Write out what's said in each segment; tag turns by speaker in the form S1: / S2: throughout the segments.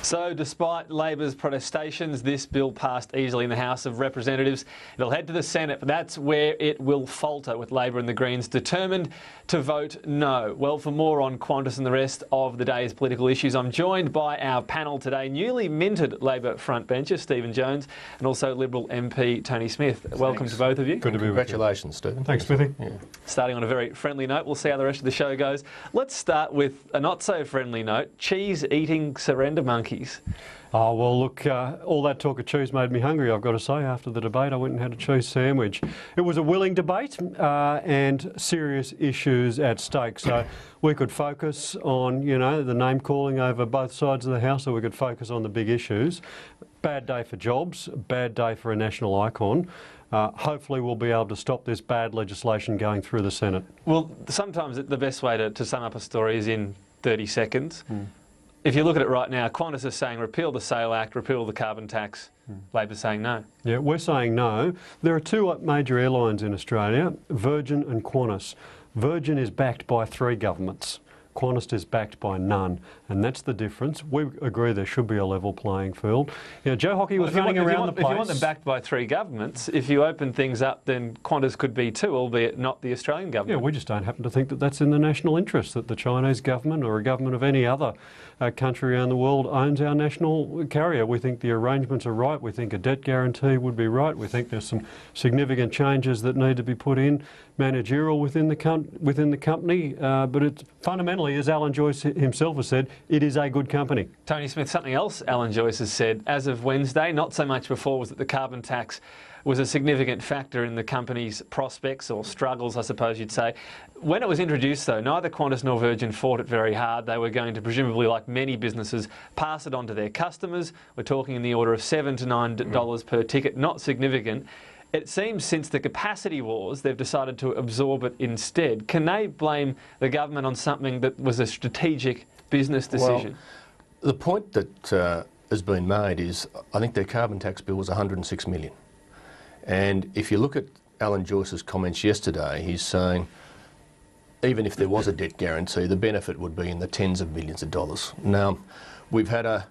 S1: So, despite Labor's protestations, this bill passed easily in the House of Representatives. It'll head to the Senate, but that's where it will falter, with Labor and the Greens determined to vote no. Well, for more on Qantas and the rest of the day's political issues, I'm joined by our panel today, newly minted Labor frontbencher Stephen Jones and also Liberal MP Tony Smith.
S2: Thanks.
S1: Welcome to both of you.
S2: Good to be with you.
S3: Congratulations, Stephen.
S2: Thanks, Smithy.
S3: Yeah.
S1: Starting on a very friendly note, we'll see how the rest of the show goes. Let's start with a not-so-friendly note, cheese-eating surrender monkeys.
S2: Oh, well, look, all that talk of cheese made me hungry, I've got to say. After the debate, I went and had a cheese sandwich. It was a willing debate and serious issues at stake. So we could focus on, you know, the name-calling over both sides of the House, or we could focus on the big issues. Bad day for jobs, bad day for a national icon. Hopefully we'll be able to stop this bad legislation going through the Senate.
S1: Well, sometimes the best way to sum up a story is in 30 seconds. If you look at it right now, Qantas is saying repeal the Sale Act, repeal the carbon tax. Labor's saying no. Yeah,
S2: we're saying no. There are two major airlines in Australia, Virgin and Qantas. Virgin is backed by 3 governments. Qantas is backed by none, and that's the difference. We agree there should be a level playing field. You know, Joe Hockey was running around the place.
S1: If you want them backed by 3 governments, if you open things up, then Qantas could be too, albeit not the Australian government.
S2: Yeah, we just don't happen to think that that's in the national interest, that the Chinese government or a government of any other country around the world owns our national carrier. We think the arrangements are right. We think a debt guarantee would be right. We think there's some significant changes that need to be put in, managerial within the company, but it's fundamentally, as Alan Joyce himself has said, it is a good company.
S1: Tony Smith, something else Alan Joyce has said as of Wednesday, not so much before, was that the carbon tax was a significant factor in the company's prospects, or struggles, I suppose you'd say. When it was introduced, though, neither Qantas nor Virgin fought it very hard. They were going to, presumably, like many businesses, pass it on to their customers. We're talking in the order of $7 to $9 per ticket, not significant. It seems since the capacity wars, they've decided to absorb it instead. Can they blame the government on something that was a strategic business decision?
S3: Well, the point that has been made is, I think their carbon tax bill was $106 million. And if you look at Alan Joyce's comments yesterday, he's saying even if there was a debt guarantee, the benefit would be in the tens of millions of dollars. Now, we've had a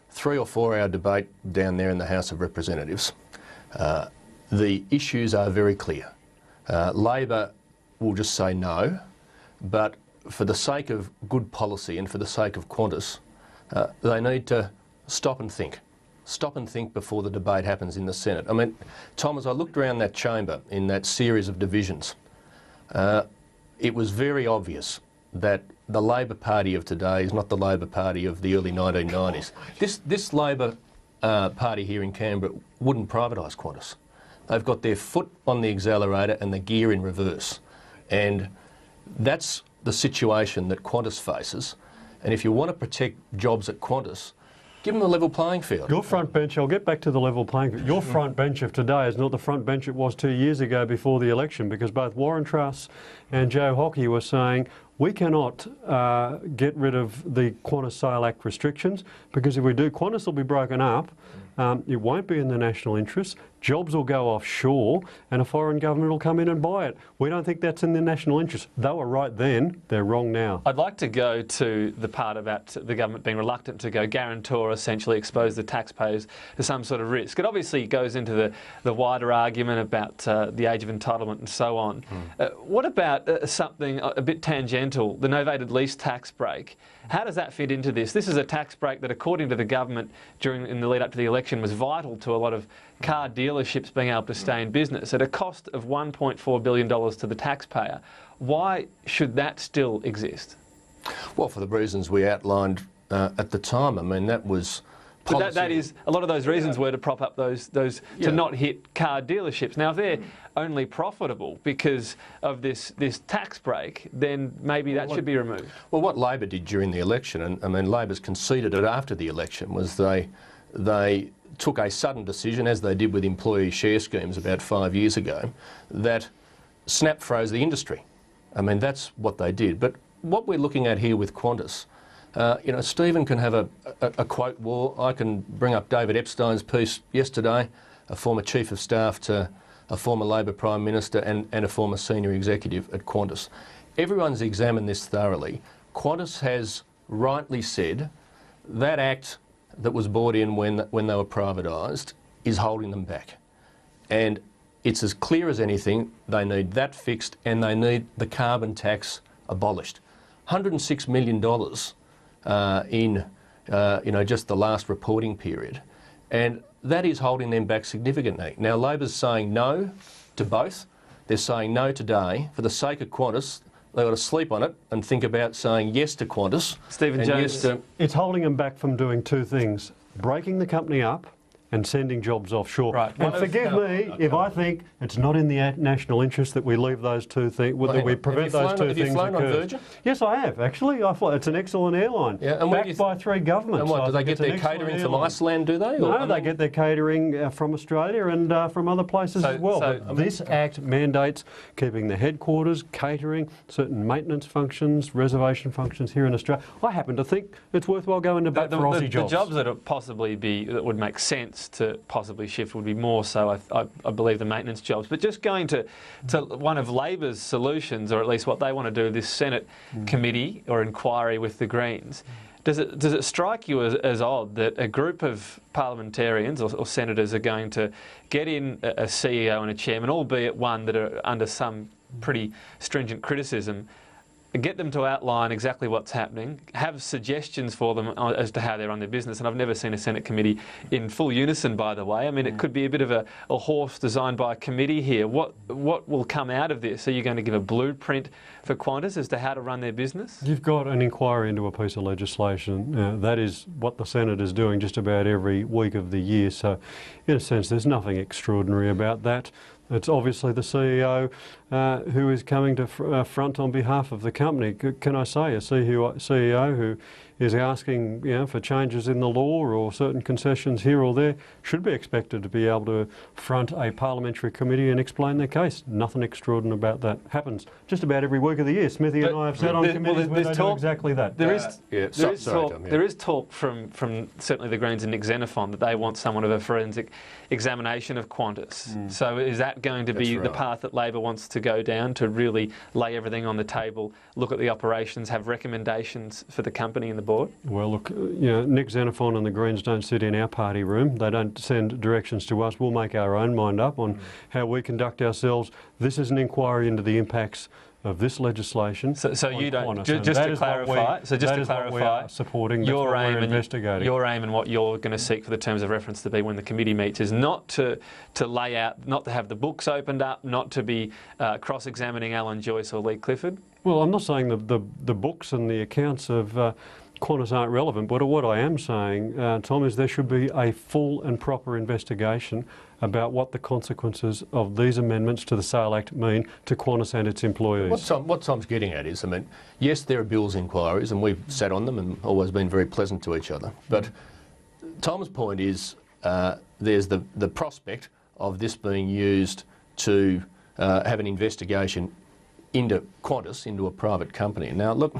S3: 3 or 4 hour debate down there in the House of Representatives. The issues are very clear. Labor will just say no, but for the sake of good policy and for the sake of Qantas, they need to stop and think. Stop and think before the debate happens in the Senate. I mean, Tom, as I looked around that chamber in that series of divisions, it was very obvious that the Labor Party of today is not the Labor Party of the early 1990s. This Labor Party here in Canberra wouldn't privatise Qantas. They've got their foot on the accelerator and the gear in reverse. And that's the situation that Qantas faces. And if you want to protect jobs at Qantas, give them a level playing field.
S2: Your front bench, I'll get back to the level playing field. Your front bench of today is not the front bench it was 2 years ago before the election, because both Warren Truss and Joe Hockey were saying we cannot get rid of the Qantas Sale Act restrictions, because if we do, Qantas will be broken up. It won't be in the national interest. Jobs will go offshore and a foreign government will come in and buy it. We don't think that's in the national interest. They were right then, they're wrong now.
S1: I'd like to go to the part about the government being reluctant to go guarantor, essentially expose the taxpayers to some sort of risk. It obviously goes into the wider argument about the age of entitlement and so on. What about something a bit tangential, the novated lease tax break? How does that fit into this? This is a tax break that, according to the government in the lead up to the election, was vital to a lot of car dealerships being able to stay in business at a cost of $1.4 billion to the taxpayer. Why should that still exist?
S3: Well, for the reasons we outlined at the time. I mean, that was policy.
S1: But that is, a lot of those reasons were to prop up those to not hit car dealerships. Now, if they're only profitable because of this tax break, then maybe that should be removed.
S3: Well, what Labor did during the election, and I mean, Labor's conceded it after the election, was they took a sudden decision, as they did with employee share schemes about 5 years ago, that snap froze the industry. I mean, that's what they did. But what we're looking at here with Qantas, you know, Stephen can have a quote war. I can bring up David Epstein's piece yesterday, a former chief of staff to a former Labor Prime Minister and a former senior executive at Qantas. Everyone's examined this thoroughly. Qantas has rightly said that Act that was brought in when they were privatised is holding them back. And it's as clear as anything, they need that fixed and they need the carbon tax abolished. $106 million in just the last reporting period. And that is holding them back significantly. Now, Labor's saying no to both. They're saying no today. For the sake of Qantas, they've got to sleep on it and think about saying yes to Qantas.
S1: Stephen Jones.
S3: Yes to...
S2: It's holding them back from doing two things: breaking the company up and sending jobs offshore.
S1: Right.
S2: And forgive me if I think it's not in the national interest that we leave those two things, that we prevent those two things.
S3: Have you flown on
S2: occurring.
S3: Virgin?
S2: Yes, I have, actually. It's an excellent airline.
S3: Yeah, and
S2: backed by three governments.
S3: And what, do they get their
S2: excellent
S3: catering from
S2: airline.
S3: Iceland, do they?
S2: No, they get their catering from Australia and from other places as well. But this Act mandates keeping the headquarters, catering, certain maintenance functions, reservation functions here in Australia. I happen to think it's worthwhile going to bat for Aussie jobs.
S1: The jobs that would make sense to possibly shift would be more so, I believe, the maintenance jobs. But just going to one of Labor's solutions, or at least what they want to do, this Senate committee or inquiry with the Greens, does it strike you as odd that a group of parliamentarians or senators are going to get in a CEO and a chairman, albeit one that are under some pretty stringent criticism, get them to outline exactly what's happening, have suggestions for them as to how they run their business? And I've never seen a Senate committee in full unison, by the way. I mean, it could be a bit of a horse designed by a committee here. What will come out of this? Are you going to give a blueprint for Qantas as to how to run their business?
S2: You've got an inquiry into a piece of legislation. That is what the Senate is doing just about every week of the year. So, in a sense, there's nothing extraordinary about that. It's obviously the CEO who is coming to front on behalf of the company. Can I say a CEO who is asking for changes in the law or certain concessions here or there should be expected to be able to front a parliamentary committee and explain their case. Nothing extraordinary about that. Happens just about every week of the year. Smithy and I have sat on committees where they do exactly that.
S1: There is talk from certainly the Greens and Nick Xenophon that they want somewhat of a forensic examination of Qantas. So is that going to be the path that Labor wants to go down, to really lay everything on the table, look at the operations, have recommendations for the company and the board?
S2: Well, look, Nick Xenophon and the Greens don't sit in our party room. They don't send directions to us. We'll make our own mind up on how we conduct ourselves. This is an inquiry into the impacts of this legislation.
S1: So you don't, just to clarify,
S2: supporting
S1: your aim and
S2: investigating.
S1: Your aim and what you're going to seek for the terms of reference to be when the committee meets is not to lay out, not to have the books opened up, not to be cross-examining Alan Joyce or Lee Clifford.
S2: Well, I'm not saying the books and the accounts of Qantas aren't relevant, but what I am saying, Tom, is there should be a full and proper investigation about what the consequences of these amendments to the Sale Act mean to Qantas and its employees.
S3: What Tom's getting at is, I mean, yes, there are Bill's inquiries and we've sat on them and always been very pleasant to each other, but Tom's point is there's the prospect of this being used to have an investigation into Qantas, into a private company. Now, look,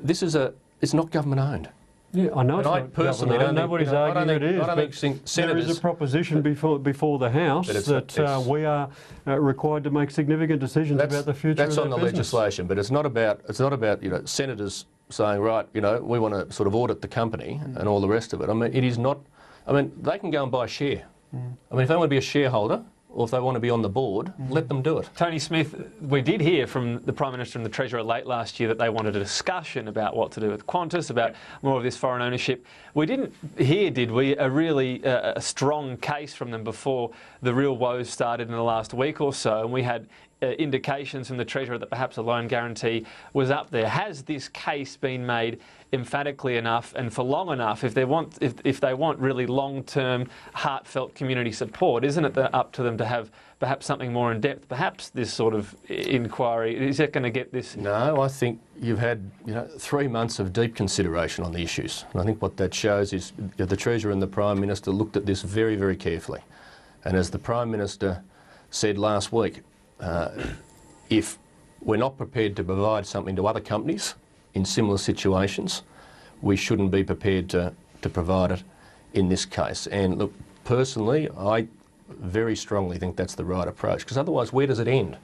S3: it's not government owned.
S2: Yeah, I know.
S3: And I personally don't
S2: nobody's arguing it is.
S3: I don't think
S2: there is a proposition before the House that we are required to make significant decisions about the future.
S3: That's
S2: of
S3: on the
S2: business.
S3: legislation, but it's not about senators saying, right, we want to sort of audit the company and all the rest of it. I mean, it is not. I mean, they can go and buy a share. I mean, if they want to be a shareholder, or if they want to be on the board, let them do it.
S1: Tony Smith, we did hear from the Prime Minister and the Treasurer late last year that they wanted a discussion about what to do with Qantas, about more of this foreign ownership. We didn't hear, did we, a really strong case from them before the real woes started in the last week or so, and we had indications from the Treasurer that perhaps a loan guarantee was up there. Has this case been made emphatically enough and for long enough if they want really long-term, heartfelt community support? Isn't it up to them to have perhaps something more in depth? Perhaps this sort of inquiry, is it going to get this?
S3: No, I think you've had 3 months of deep consideration on the issues. And I think what that shows is the Treasurer and the Prime Minister looked at this very, very carefully. And as the Prime Minister said last week, if we're not prepared to provide something to other companies in similar situations, we shouldn't be prepared to provide it in this case. And look, personally, I very strongly think that's the right approach, because otherwise, where does it end?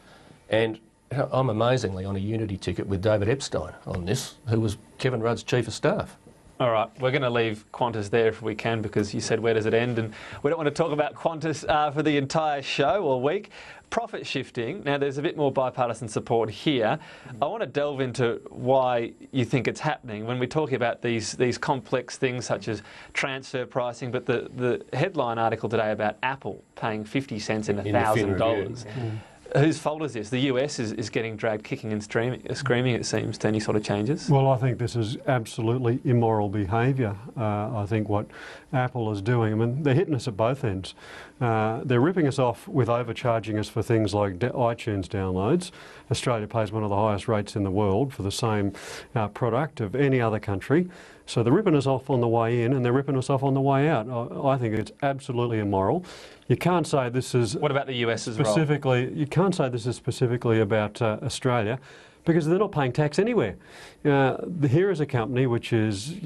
S3: And I'm amazingly on a unity ticket with David Epstein on this, who was Kevin Rudd's Chief of Staff.
S1: All right, we're going to leave Qantas there if we can, because you said where does it end, and we don't want to talk about Qantas for the entire show or week. Profit shifting. Now, there's a bit more bipartisan support here. I want to delve into why you think it's happening when we're talking about these complex things such as transfer pricing, but the headline article today about Apple paying 50 cents in $1,000. Whose fault is this? The US is getting dragged kicking and screaming, it seems, to any sort of changes.
S2: Well, I think this is absolutely immoral behaviour. I think what Apple is doing, I mean, they're hitting us at both ends. They're ripping us off with overcharging us for things like iTunes downloads. Australia pays one of the highest rates in the world for the same product of any other country. So they're ripping us off on the way in and they're ripping us off on the way out. I think it's absolutely immoral. You can't say this is...
S1: What about the US as well?
S2: You can't say this is specifically about Australia, because they're not paying tax anywhere. Here is a company which is,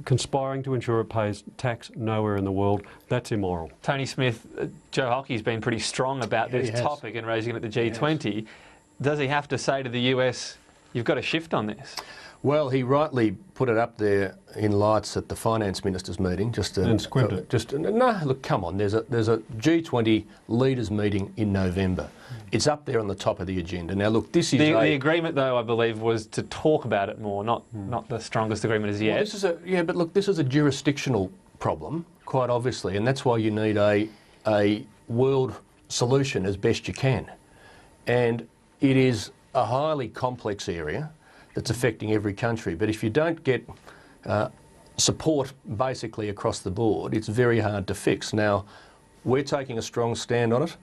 S2: conspiring to ensure it pays tax nowhere in the world. That's immoral.
S1: Tony Smith, Joe Hockey's been pretty strong about this topic and raising it at the G20. Does he have to say to the US, you've got to shift on this?
S3: Well, he rightly put it up there in lights at the finance ministers' meeting.
S2: And squinted.
S3: No, look, come on. There's a G20 leaders meeting in November. It's up there on the top of the agenda. Now, look, this is
S1: the agreement, though, I believe, was to talk about it more, not the strongest agreement as yet.
S3: Well, but look, this is a jurisdictional problem, quite obviously, and that's why you need a world solution as best you can. And it is a highly complex area that's affecting every country. But if you don't get support basically across the board, it's very hard to fix. Now, we're taking a strong stand on it.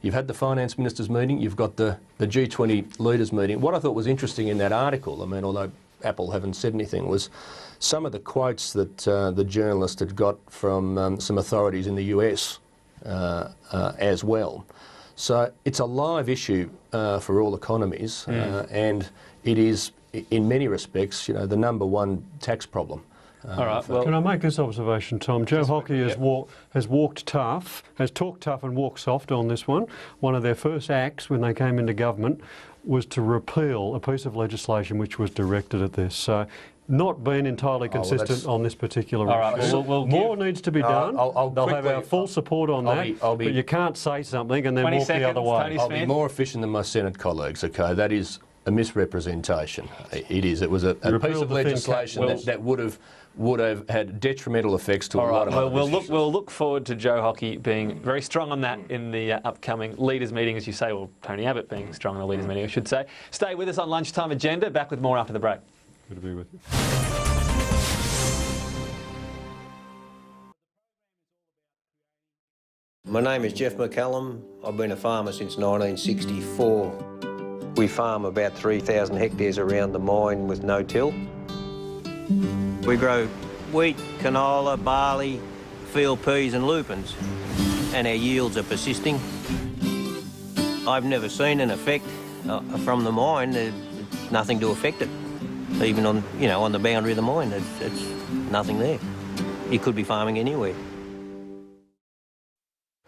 S3: You've had the finance ministers' meeting, you've got the G20 leaders' meeting. What I thought was interesting in that article, I mean, although Apple haven't said anything, was some of the quotes that the journalist had got from some authorities in the US as well. So it's a live issue for all economies, and it is, in many respects, the #1 tax problem.
S1: All right. Well,
S2: can I make this observation, Tom? Joe Hockey has walked tough, has talked tough and walked soft on this one. One of their first acts when they came into government was to repeal a piece of legislation which was directed at this. So, not been entirely consistent on this particular issue.
S1: All right,
S2: more needs to be done. They'll have our full support on that, but you can't say something and then walk the other way.
S3: I'll be more efficient than my Senate colleagues, okay? That is a misrepresentation. It is. It was a piece of legislation that would have had detrimental effects to a lot of other issues.
S1: We'll look forward to Joe Hockey being very strong on that in the upcoming leaders meeting, as you say, or Tony Abbott being strong on the leaders meeting, I should say. Stay with us on Lunchtime Agenda. Back with more after the break.
S2: Good to be with you.
S4: My name is Jeff McCallum. I've been a farmer since 1964. We farm about 3,000 hectares around the mine with no till. We grow wheat, canola, barley, field peas and lupins, and our yields are persisting. I've never seen an effect from the mine. There's nothing to affect it. Even on the boundary of the mine, it's nothing there. You could be farming anywhere.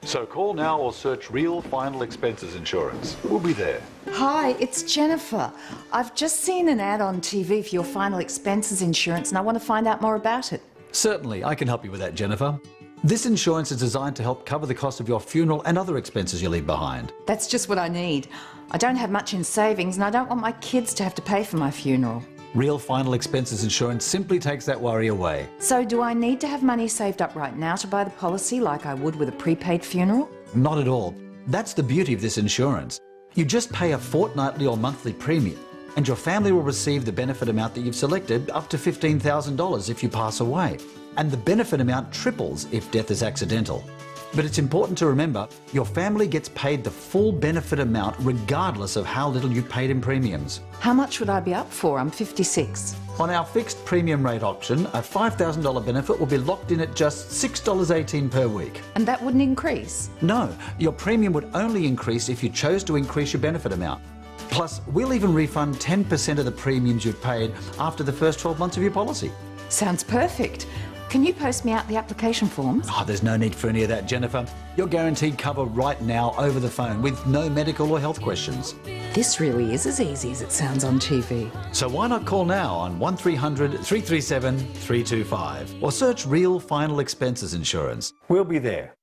S5: So call now or search Real Final Expenses Insurance. We'll be there.
S6: Hi, it's Jennifer. I've just seen an ad on TV for your final expenses insurance and I want to find out more about it.
S7: Certainly, I can help you with that, Jennifer. This insurance is designed to help cover the cost of your funeral and other expenses you leave behind.
S6: That's just what I need. I don't have much in savings and I don't want my kids to have to pay for my funeral.
S7: Real Final Expenses Insurance simply takes that worry away.
S6: So do I need to have money saved up right now to buy the policy like I would with a prepaid funeral?
S7: Not at all. That's the beauty of this insurance. You just pay a fortnightly or monthly premium and your family will receive the benefit amount that you've selected, up to $15,000 if you pass away. And the benefit amount triples if death is accidental. But it's important to remember, your family gets paid the full benefit amount regardless of how little you paid in premiums.
S6: How much would I be up for? I'm 56.
S7: On our fixed premium rate option, a $5,000 benefit will be locked in at just $6.18 per week.
S6: And that wouldn't increase?
S7: No, your premium would only increase if you chose to increase your benefit amount. Plus, we'll even refund 10% of the premiums you've paid after the first 12 months of your policy.
S6: Sounds perfect. Can you post me out the application forms?
S7: Oh, there's no need for any of that, Jennifer. You're guaranteed cover right now over the phone with no medical or health questions.
S6: This really is as easy as it sounds on TV.
S7: So why not call now on 1300 337 325 or search Real Final Expenses Insurance.
S8: We'll be there.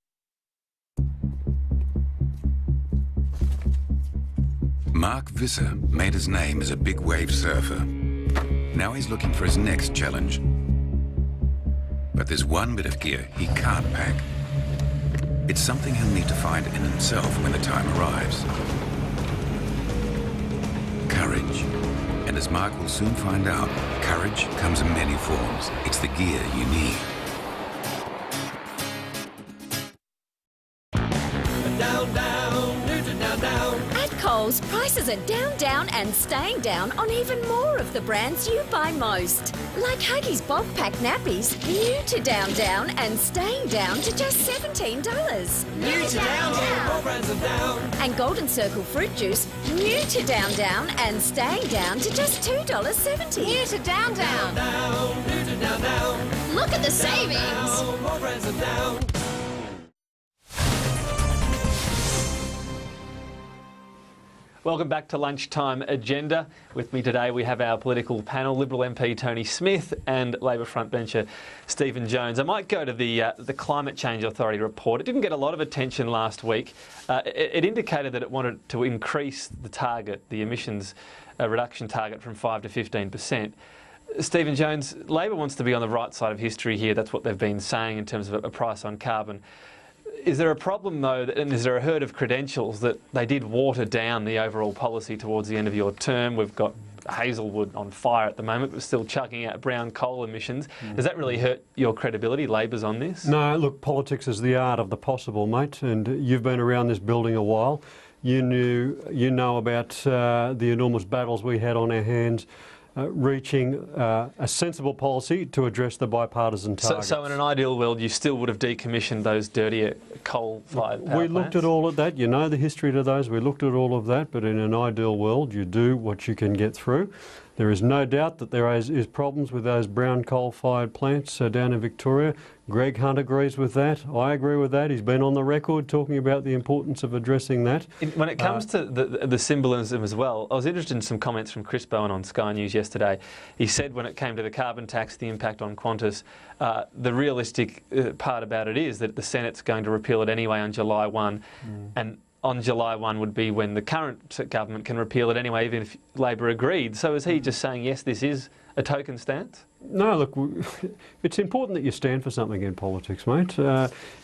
S9: Mark Visser made his name as a big wave surfer. Now he's looking for his next challenge. But there's one bit of gear he can't pack. It's something he'll need to find in himself when the time arrives. Courage. And as Mark will soon find out, courage comes in many forms. It's the gear you need.
S10: At Coles, prices are down and staying down on even more of the brands you buy most. Like Huggies bulk pack nappies, new to down and staying down to just $17.
S11: New to down. More brands are down.
S10: And Golden Circle fruit juice, new to down and staying down to just $2.70.
S11: New to down.
S10: New to down. Look at the savings.
S11: More brands are down.
S1: Welcome back to Lunchtime Agenda. With me today we have our political panel, Liberal MP Tony Smith and Labor frontbencher Stephen Jones. I might go to the Climate Change Authority report. It didn't get a lot of attention last week. It indicated that it wanted to increase the target, the emissions reduction target from 5 to 15%. Stephen Jones, Labor wants to be on the right side of history here. That's what they've been saying in terms of a price on carbon. Is there a problem, though, and is there a herd of credentials that they did water down the overall policy towards the end of your term? We've got Hazelwood on fire at the moment, but still chucking out brown coal emissions. Does that really hurt your credibility, Labor's on this?
S2: No, look, politics is the art of the possible, mate, and you've been around this building a while. You know about the enormous battles we had on our hands reaching a sensible policy to address the bipartisan targets.
S1: So in an ideal world, you still would have decommissioned those dirtier coal-fired power
S2: We looked at all of that. You know the history to those. We looked at all of that. But in an ideal world, you do what you can get through. There is no doubt that there is problems with those brown coal-fired plants down in Victoria. Greg Hunt agrees with that. I agree with that. He's been on the record talking about the importance of addressing that.
S1: When it comes to the symbolism as well, I was interested in some comments from Chris Bowen on Sky News yesterday. He said when it came to the carbon tax, the impact on Qantas, the realistic part about it is that the Senate's going to repeal it anyway on July 1. And on July 1 would be when the current government can repeal it anyway, even if Labor agreed. So is he just saying, yes, this is a token stance?
S2: No, look, it's important that you stand for something in politics, mate.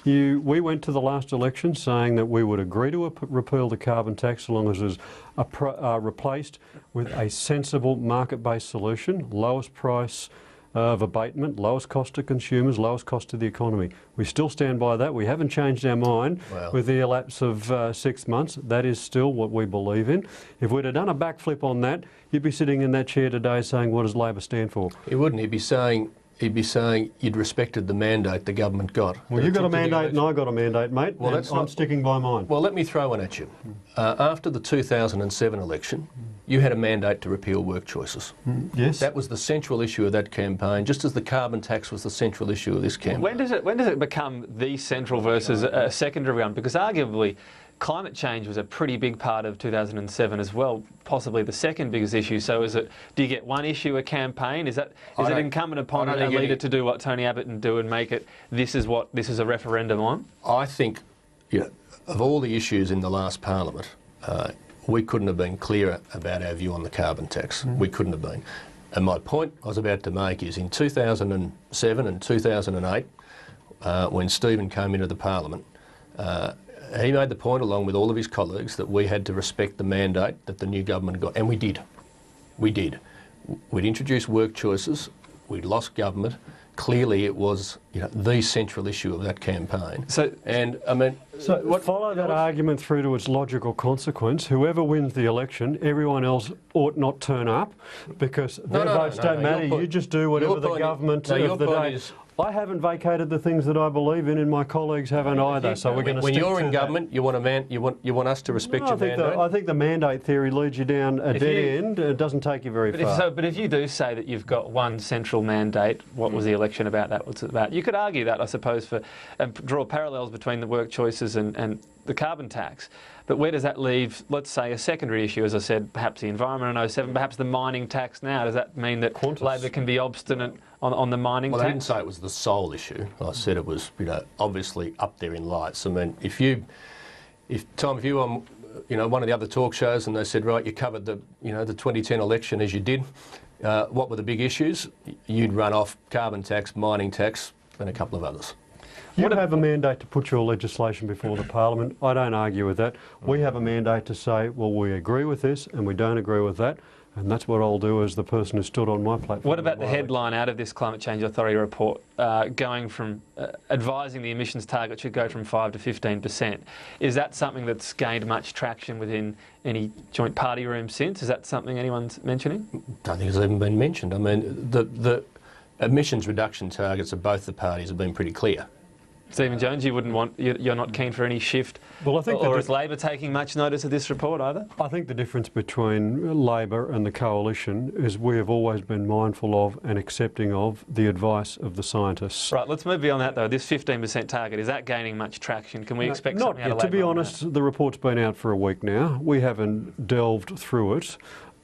S2: We went to the last election saying that we would agree to repeal the carbon tax so long as it was replaced with a sensible market-based solution, lowest price of abatement, lowest cost to consumers, lowest cost to the economy. We still stand by that. We haven't changed our mind with the elapse of 6 months. That is still what we believe in. If we'd have done a backflip on that, you'd be sitting in that chair today saying, what does Labor stand for?
S3: He wouldn't. He'd be saying you'd respected the mandate the government got.
S2: Well, you got a mandate and I got a mandate, mate. Well, I'm sticking by mine.
S3: Well, let me throw one at you. After the 2007 election, you had a mandate to repeal work choices.
S2: Yes.
S3: That was the central issue of that campaign, just as the carbon tax was the central issue of this campaign.
S1: When does it become the central versus a secondary one? Because arguably, climate change was a pretty big part of 2007 as well, possibly the second biggest issue. So do you get one issue a campaign? Is it incumbent upon a leader to do what Tony Abbott and do and make it this is a referendum on?
S3: I think, of all the issues in the last parliament, we couldn't have been clearer about our view on the carbon tax. We couldn't have been. And my point I was about to make is in 2007 and 2008, when Stephen came into the parliament, he made the point, along with all of his colleagues, that we had to respect the mandate that the new government got. And we did. We did. We'd introduced work choices. We'd lost government. Clearly it was the central issue of that campaign.
S2: Follow that argument through to its logical consequence. Whoever wins the election, everyone else ought not turn up because their votes don't matter. You just do whatever the government of the day. I haven't vacated the things that I believe in, and my colleagues haven't either. So we're going to stick to that. When you're in
S3: government, you want us to respect your mandate.
S2: I think the mandate theory leads you down a dead end. It doesn't take you very far.
S1: But if you do say that you've got one central mandate, what was the election about? That was about. You could argue that, I suppose, and draw parallels between the work choices increases and the carbon tax. But where does that leave, let's say, a secondary issue, as I said, perhaps the environment in 07, perhaps the mining tax now? Does that mean that
S2: Qantas.
S1: Labor can be obstinate on the mining
S3: Well,
S1: tax?
S3: I didn't say it was the sole issue. I said it was, obviously up there in lights. I mean, if you were on, one of the other talk shows and they said, right, you covered the 2010 election as you did, what were the big issues? You'd run off carbon tax, mining tax, and a couple of others.
S2: You have a mandate to put your legislation before the Parliament. I don't argue with that. We have a mandate to say, well, we agree with this and we don't agree with that. And that's what I'll do as the person who stood on my platform.
S1: What about the headline out of this Climate Change Authority report, going from advising the emissions target should go from 5 to 15%? Is that something that's gained much traction within any joint party room since? Is that something anyone's mentioning?
S3: I don't think it's even been mentioned. I mean, the emissions reduction targets of both the parties have been pretty clear.
S1: Stephen Jones, you're not keen for any shift,
S2: well, I think
S1: or is Labor taking much notice of this report either?
S2: I think the difference between Labor and the Coalition is we have always been mindful of and accepting of the advice of the scientists.
S1: Right, let's move beyond that though. This 15% target, is that gaining much traction? Can we expect something out of Labor?
S2: To be honest, the report's been out for a week now. We haven't delved through it.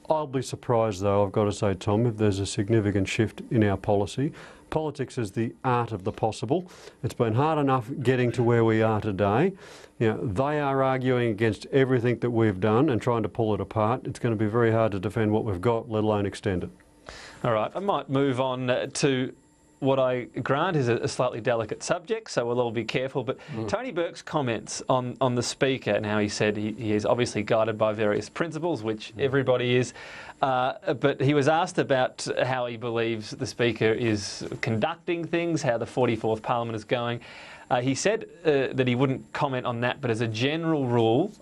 S2: I'll be surprised though, I've got to say, Tom, if there's a significant shift in our policy. Politics is the art of the possible. It's been hard enough getting to where we are today. They are arguing against everything that we've done and trying to pull it apart. It's going to be very hard to defend what we've got, let alone extend it.
S1: All right, I might move on to what I grant is a slightly delicate subject, so we'll all be careful. But Tony Burke's comments on the Speaker, and how he said he is obviously guided by various principles, which everybody is, but he was asked about how he believes the Speaker is conducting things, how the 44th Parliament is going. He said that he wouldn't comment on that, but as a general rule,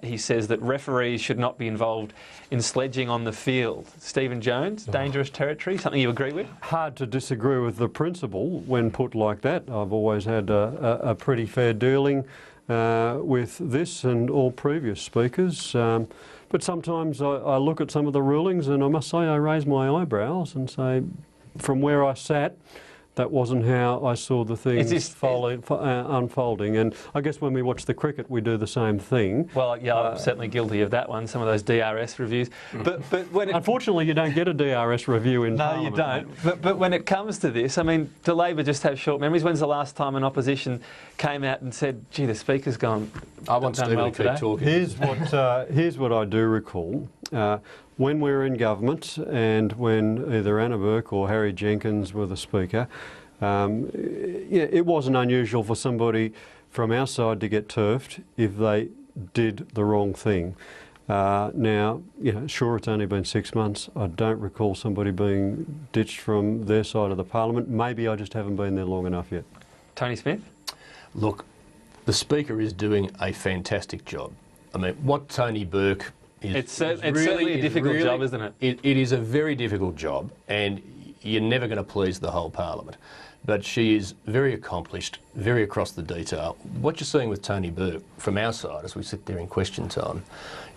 S1: he says that referees should not be involved in sledging on the field. Stephen Jones, dangerous territory, something you agree with?
S2: Hard to disagree with the principle when put like that. I've always had a pretty fair dealing with this and all previous speakers. But sometimes I look at some of the rulings and I must say I raise my eyebrows and say, from where I sat, that wasn't how I saw the things unfolding. And I guess when we watch the cricket, we do the same thing.
S1: Well, yeah, I'm certainly guilty of that one, some of those DRS reviews. But when
S2: unfortunately, you don't get a DRS review in Parliament.
S1: No, you don't. But when it comes to this, I mean, do Labor just have short memories? When's the last time an opposition came out and said, gee, the Speaker's gone
S3: I want Stephen to keep talking.
S2: Here's what I do recall. When we were in government and when either Anna Burke or Harry Jenkins were the Speaker, it wasn't unusual for somebody from our side to get turfed if they did the wrong thing. Now, sure, it's only been 6 months. I don't recall somebody being ditched from their side of the Parliament. Maybe I just haven't been there long enough yet.
S1: Tony Smith?
S3: Look, the Speaker is doing a fantastic job. I mean, what Tony Burke
S1: it's certainly a difficult job, isn't it?
S3: It is a very difficult job, and you're never going to please the whole Parliament. But she is very accomplished, very across the detail. What you're seeing with Tony Burke, from our side, as we sit there in question time,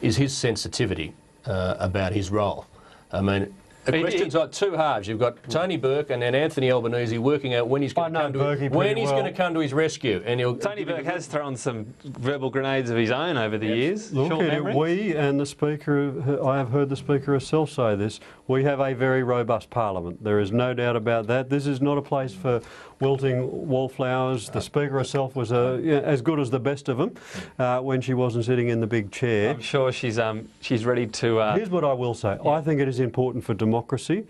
S3: is his sensitivity about his role. I mean, the question's like two halves. You've got Tony Burke and then Anthony Albanese working out when he's going to come to his rescue. And
S1: Tony Burke has thrown some verbal grenades of his own over the years.
S2: Look, we and the Speaker, I have heard the Speaker herself say this, we have a very robust Parliament. There is no doubt about that. This is not a place for wilting wallflowers. The Speaker herself was as good as the best of them when she wasn't sitting in the big chair.
S1: I'm sure she's ready to...
S2: Here's what I will say. Yeah. I think it is important for democracy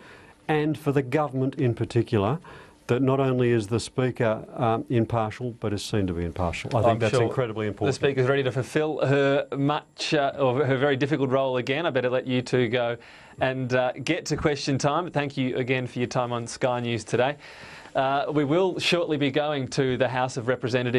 S2: and for the government in particular that not only is the Speaker impartial, but is seen to be impartial. I think that's incredibly important.
S1: The Speaker's ready to fulfil her her very difficult role again. I better let you two go and get to question time. Thank you again for your time on Sky News today. We will shortly be going to the House of Representatives.